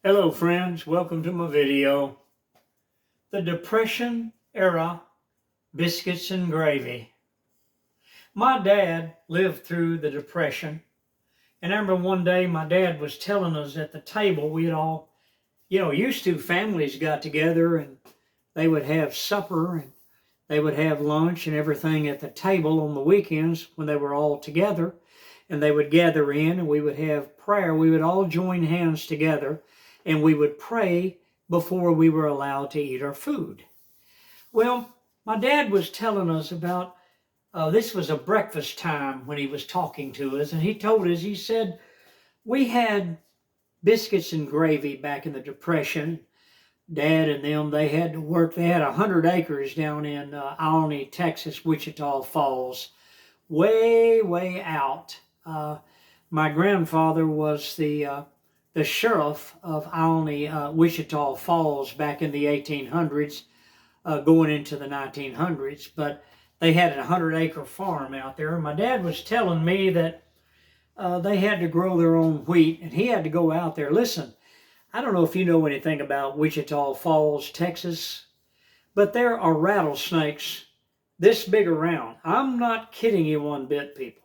Hello friends, welcome to my video. The Depression Era Biscuits and Gravy. My dad lived through the Depression, and I remember one day my dad was telling us at the table, we'd all, used to, families got together and they would have supper and they would have lunch and everything at the table on the weekends when they were all together, and they would gather in and we would have prayer. We would all join hands together and we would pray before we were allowed to eat our food. Well, my dad was telling us about, this was a breakfast time when he was talking to us, and he told us, he said, we had biscuits and gravy back in the Depression. Dad and them, they had to work. They had 100 acres down in Alny, Texas, Wichita Falls, way out. My grandfather was the sheriff of Alny, Wichita Falls back in the 1800s, going into the 1900s. But they had a 100-acre farm out there. My dad was telling me that they had to grow their own wheat, and he had to go out there. Listen, I don't know if you know anything about Wichita Falls, Texas, but there are rattlesnakes this big around. I'm not kidding you one bit, people.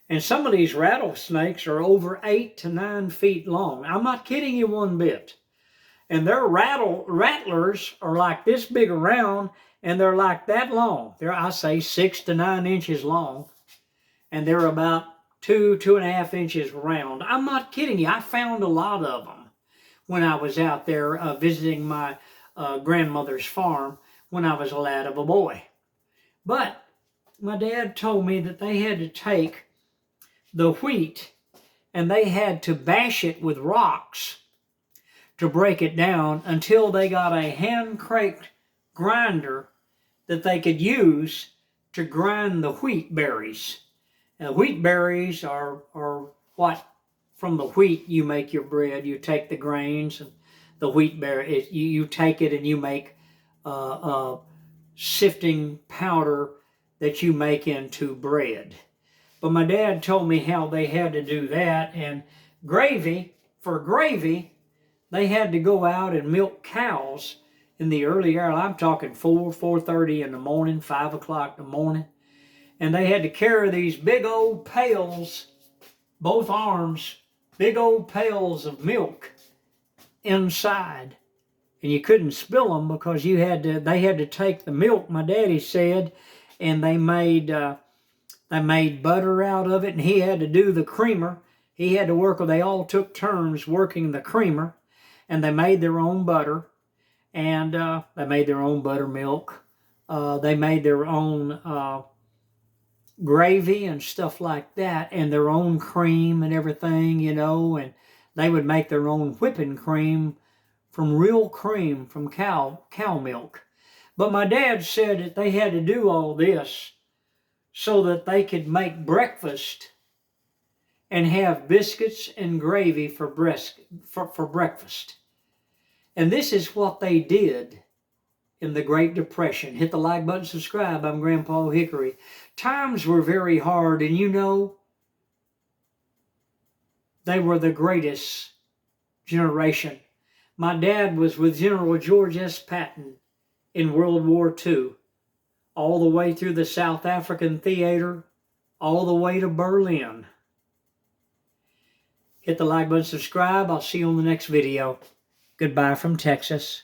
And some of these rattlesnakes are over 8 to 9 feet long. I'm not kidding you one bit. And their rattlers are like this big around, and they're like that long. They're, I say, 6 to 9 inches long. And they're about 2.5 inches round. I'm not kidding you. I found a lot of them when I was out there visiting my grandmother's farm when I was a lad of a boy. But my dad told me that they had to take the wheat and they had to bash it with rocks to break it down until they got a hand-cranked grinder that they could use to grind the wheat berries. And wheat berries are what, from the wheat you make your bread. You take the grains and the wheat berry, you take it and you make sifting powder that you make into bread. But my dad told me how they had to do that. And for gravy, they had to go out and milk cows in the early hour. I'm talking 4:30 in the morning, 5 o'clock in the morning. And they had to carry these big old pails, both arms, big old pails of milk inside. And you couldn't spill them because they had to take the milk, my daddy said, and they made butter out of it, and he had to do the creamer. He had to work, they all took turns working the creamer, and they made their own butter, and they made their own buttermilk. They made their own gravy and stuff like that, and their own cream and everything, and they would make their own whipping cream from real cream from cow milk. But my dad said that they had to do all this so that they could make breakfast and have biscuits and gravy for breakfast. And this is what they did in the Great Depression. Hit the like button, subscribe. I'm Grandpa Hickory. Times were very hard, and they were the greatest generation. My dad was with General George S. Patton in World War II, all the way through the South African theater, all the way to Berlin. Hit the like button, subscribe. I'll see you on the next video. Goodbye from Texas.